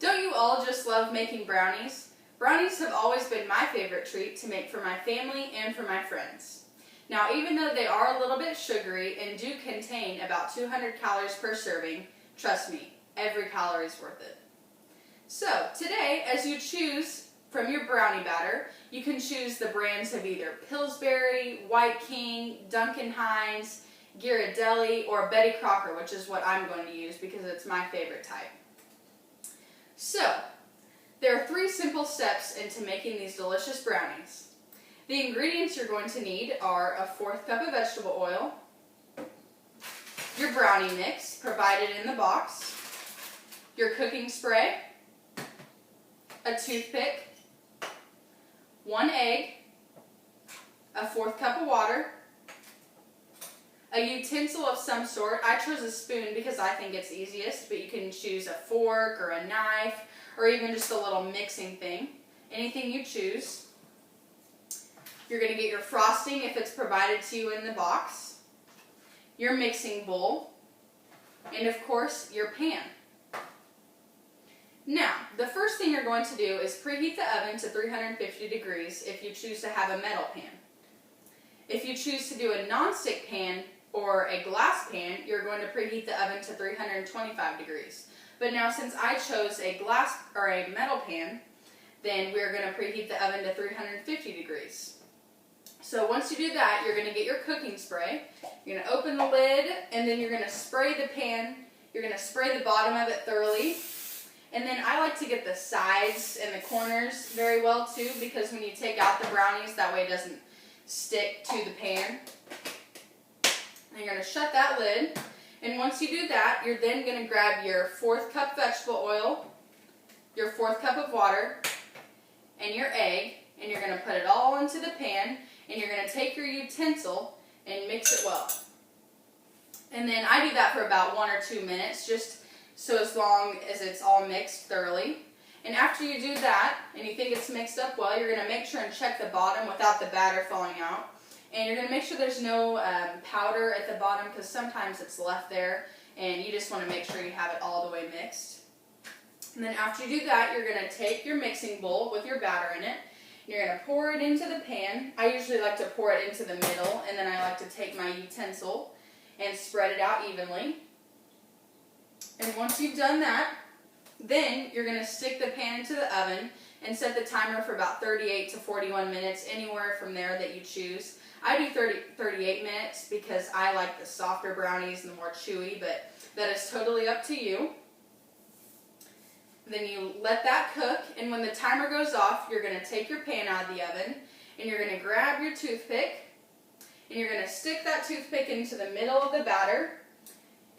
Don't you all just love making brownies? Brownies have always been my favorite treat to make for my family and for my friends. Now, even though they are a little bit sugary and do contain about 200 calories per serving, trust me, every calorie is worth it. So, today, as you choose from your brownie batter, you can choose the brands of either Pillsbury, White King, Duncan Hines, Ghirardelli, or Betty Crocker, which is what I'm going to use because it's my favorite type. So, there are 3 simple steps into making these delicious brownies. The ingredients you're going to need are a 1/4 cup of vegetable oil, your brownie mix provided in the box, your cooking spray, a toothpick, 1 egg, a 1/4 cup of water, a utensil of some sort. I chose a spoon because I think it's easiest, but you can choose a fork or a knife or even just a little mixing thing. Anything you choose. You're going to get your frosting if it's provided to you in the box, your mixing bowl, and of course your pan. Now, the first thing you're going to do is preheat the oven to 350 degrees if you choose to have a metal pan. If you choose to do a nonstick pan or a glass pan, you're going to preheat the oven to 325 degrees. But now, since I chose a glass or a metal pan, then we're going to preheat the oven to 350 degrees. So once you do that, you're going to get your cooking spray. You're going to open the lid, and then you're going to spray the pan. You're going to spray the bottom of it thoroughly. And then I like to get the sides and the corners very well too, because when you take out the brownies, that way it doesn't stick to the pan. And you're going to shut that lid. And once you do that, you're then going to grab your 1/4 cup vegetable oil, your 1/4 cup of water, and your egg, and you're going to put it all into the pan, and you're going to take your utensil and mix it well. And then I do that for about 1 or 2 minutes, just so as long as it's all mixed thoroughly. And after you do that, and you think it's mixed up well, you're going to make sure and check the bottom without the batter falling out. And you're going to make sure there's no powder at the bottom, because sometimes it's left there, and you just want to make sure you have it all the way mixed. And then after you do that, you're going to take your mixing bowl with your batter in it, and you're going to pour it into the pan. I usually like to pour it into the middle, and then I like to take my utensil and spread it out evenly. And once you've done that, then you're going to stick the pan into the oven and set the timer for about 38 to 41 minutes, anywhere from there that you choose. I do 38 minutes because I like the softer brownies and the more chewy, but that is totally up to you. Then you let that cook, and when the timer goes off, you're going to take your pan out of the oven, and you're going to grab your toothpick, and you're going to stick that toothpick into the middle of the batter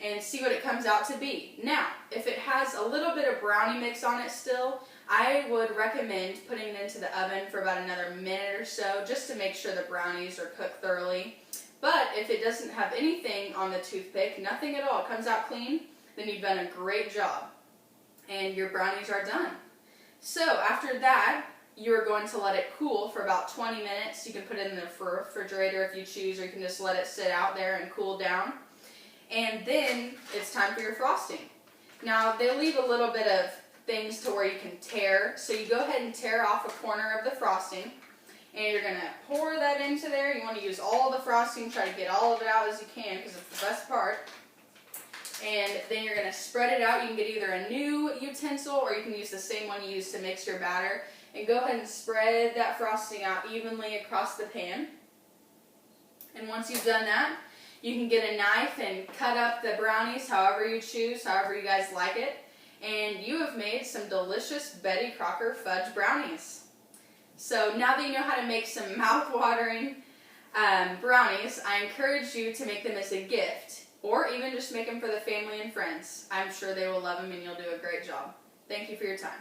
and see what it comes out to be. Now, if it has a little bit of brownie mix on it still, I would recommend putting it into the oven for about another minute or so, just to make sure the brownies are cooked thoroughly. But if it doesn't have anything on the toothpick, nothing at all, it comes out clean, then you've done a great job. And your brownies are done. So after that, you're going to let it cool for about 20 minutes. You can put it in the refrigerator if you choose, or you can just let it sit out there and cool down. And then it's time for your frosting. Now, they leave a little bit of things to where you can tear, so you go ahead and tear off a corner of the frosting, and you're going to pour that into there. You want to use all the frosting, try to get all of it out as you can, because it's the best part. And then you're going to spread it out. You can get either a new utensil, or you can use the same one you used to mix your batter, and go ahead and spread that frosting out evenly across the pan. And once you've done that, you can get a knife and cut up the brownies however you choose, however you guys like it. And you have made some delicious Betty Crocker fudge brownies. So now that you know how to make some mouth-watering brownies, I encourage you to make them as a gift, or even just make them for the family and friends. I'm sure they will love them, and you'll do a great job. Thank you for your time.